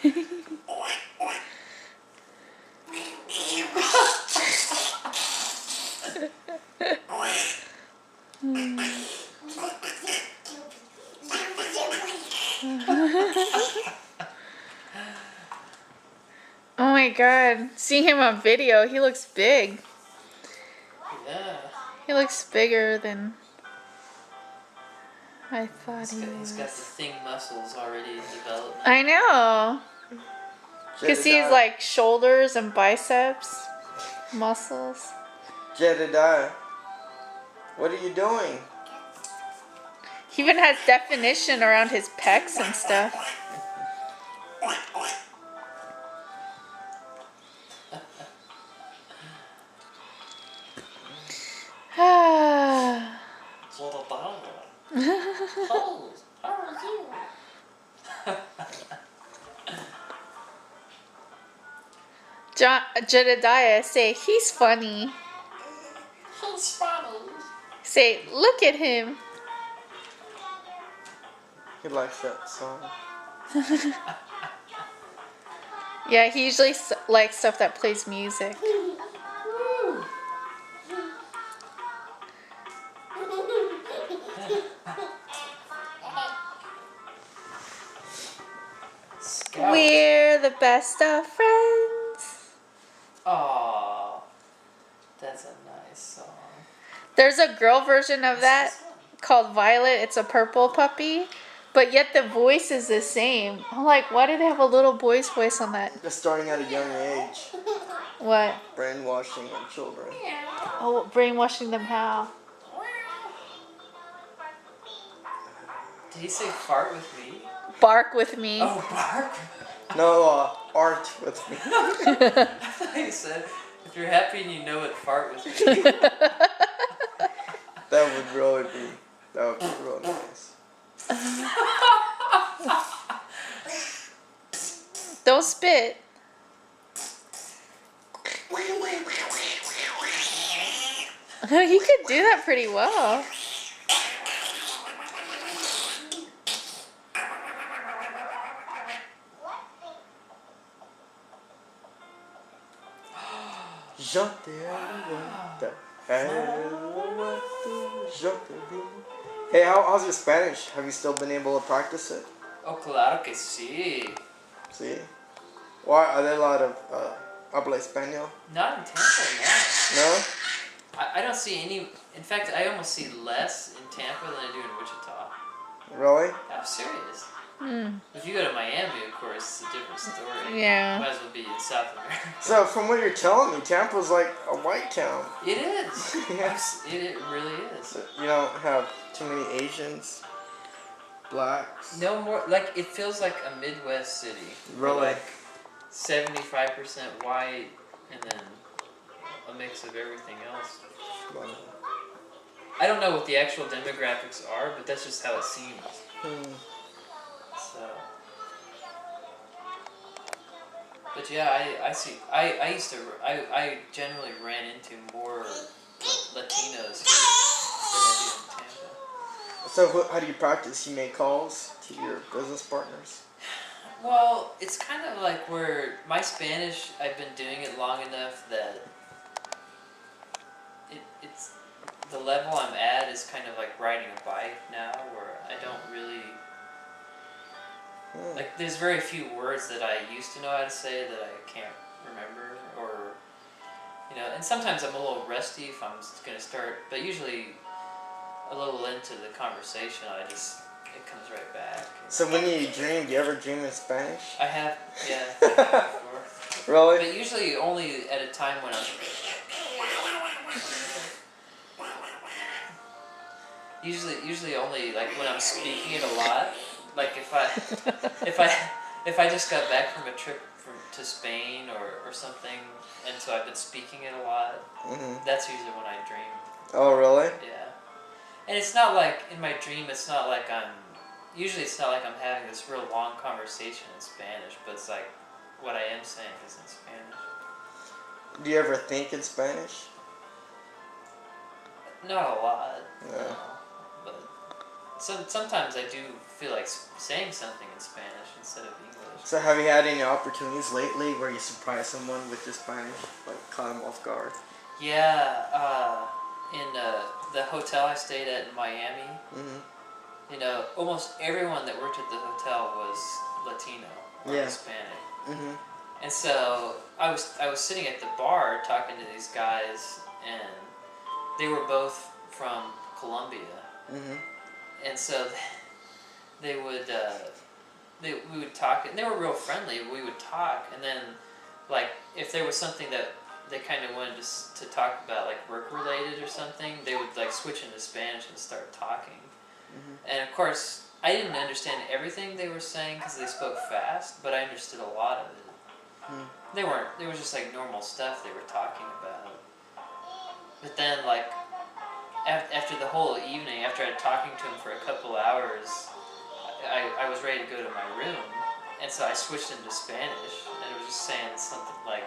Oh my god. Seeing him on video, he looks big. Yeah. He looks bigger than I thought he He's got the was. thing muscles already in development. I know. Because he's like shoulders and biceps muscles. Jedediah, what are you doing? He even has definition around his pecs and stuff. Jedediah, say, he's funny. He's funny. Say, look at him. He likes that song. Yeah, he usually likes stuff that plays music. Scout. We're the best of friends. Aww. That's a nice song. There's a girl version of that called Violet. It's a purple puppy. But yet the voice is the same. I'm like, why did they have a little boy's voice on that? They're starting at a young age. What? Brainwashing of children. Oh, brainwashing them how? Did he say fart with me? Bark with me. Oh, bark? No, art with me. I thought he said, if you're happy and you know it, fart with me. That would be really nice. Don't spit. He could do that pretty well. Hey, how's your Spanish? Have you still been able to practice it? Oh, claro que sí. See? Why are there a lot of habla español? Not in Tampa, no. No? I don't see any. In fact, I almost see less in Tampa than I do in Wichita. Really? I'm serious. Hmm. If you go to Miami, of course, it's a different story. Yeah. Might as well be in South America. So, from what you're telling me, Tampa's like a white town. It is. Yes. It really is. You don't have too many Asians, blacks. No more. Like, it feels like a Midwest city. Really? Like 75% white and then a mix of everything else. Wow. I don't know what the actual demographics are, but that's just how it seems. So, but yeah, I see. I used to. I generally ran into more Latinos here than I do in Tampa. So, how do you practice? You make calls to your business partners? Well, it's kind of like where my Spanish, I've been doing it long enough that it's the level I'm at is kind of like riding a bike now, where I don't really. Like, there's very few words that I used to know how to say that I can't remember, or, you know, and sometimes I'm a little rusty if I'm going to start, but usually a little into the conversation, it comes right back. So when you dream, do you ever dream in Spanish? I have, yeah, before. Really? But usually only at a time when I'm... Usually only, like, when I'm speaking it a lot. Like if I just got back from a trip to Spain or something, and so I've been speaking it a lot. Mm-hmm. That's usually when I dream. Oh, really? Yeah, and it's not like in my dream. It's not like Usually, it's not like I'm having this real long conversation in Spanish, but it's like what I am saying is in Spanish. Do you ever think in Spanish? Not a lot. No. No. But sometimes I do feel like saying something in Spanish instead of English. So have you had any opportunities lately where you surprise someone with your Spanish, like caught them off guard? Yeah, in the hotel I stayed at in Miami, Mhm. you know, almost everyone that worked at the hotel was Latino or Yeah. Hispanic. Mhm. And so I was sitting at the bar talking to these guys, and they were both from Colombia, Mhm. and so they would we would talk, and they were real friendly. We would talk, and then like if there was something that they kind of wanted to talk about, like work related or something, they would like switch into Spanish and start talking. Mhm. And of course, I didn't understand everything they were saying because they spoke fast, but I understood a lot of it. Hmm. They were just like normal stuff they were talking about. But then like after the whole evening, after I'd talking to him for a couple hours, I was ready to go to my room, and so I switched into Spanish, and it was just saying something like,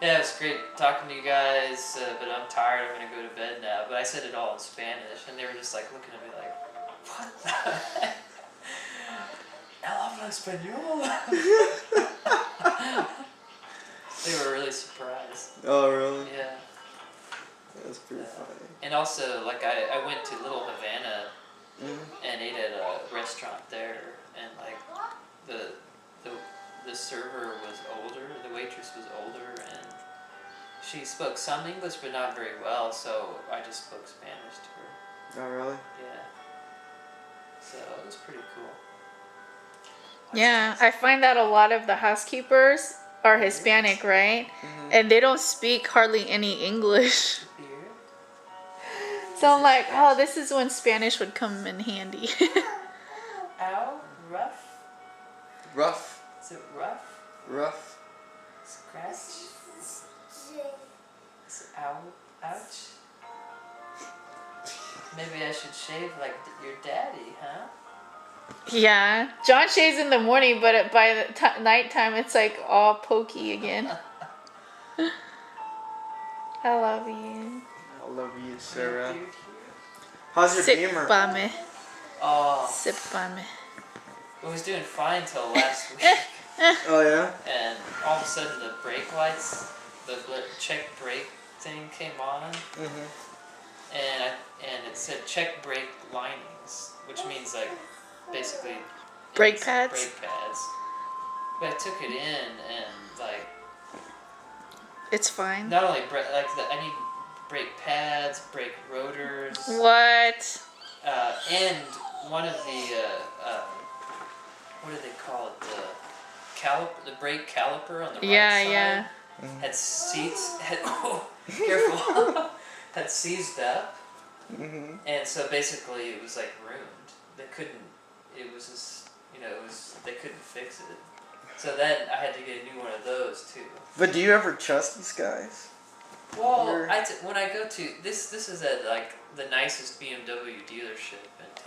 "Yeah, it was great talking to you guys, but I'm tired. I'm gonna go to bed now." But I said it all in Spanish, and they were just like looking at me like, "What the heck? El habla español?" They were really surprised. Oh, really? Yeah. That's pretty funny. And also, like I went to Little Havana Mhm. and ate at a restaurant there, and like the server was older, the waitress was older, and she spoke some English but not very well, so I just spoke Spanish to her. Oh, really? Yeah. So it was pretty cool. Yeah, I find that a lot of the housekeepers are Hispanic, right? Mhm. And they don't speak hardly any English. Beer? So I'm like, oh, this is when Spanish would come in handy. Ow? Rough? Rough. Is it rough? Rough. Scratch? Is it ow? Ouch? Maybe I should shave like your daddy, huh? Yeah, John shaves in the morning, but by the nighttime, it's like all pokey again. I love you. I love you, Sarah. Beard here. How's your Beamer? Sípame, Oh, sípame. it was doing fine till last week. Oh, yeah? And all of a sudden the brake lights, the check brake thing came on, Mhm. and it said check brake linings, which means like basically Brake it's pads? Brake pads. But I took it in, and like It's fine. not only I need brake pads, brake rotors, What? and one of the what do they call it, the brake caliper on the right Yeah, side yeah. had careful had seized up, Mhm. and so basically it was like ruined. They couldn't. It was just they couldn't fix it. So then I had to get a new one of those too. But do you ever trust these guys? Well, Or- when I go to this is at like the nicest BMW dealership in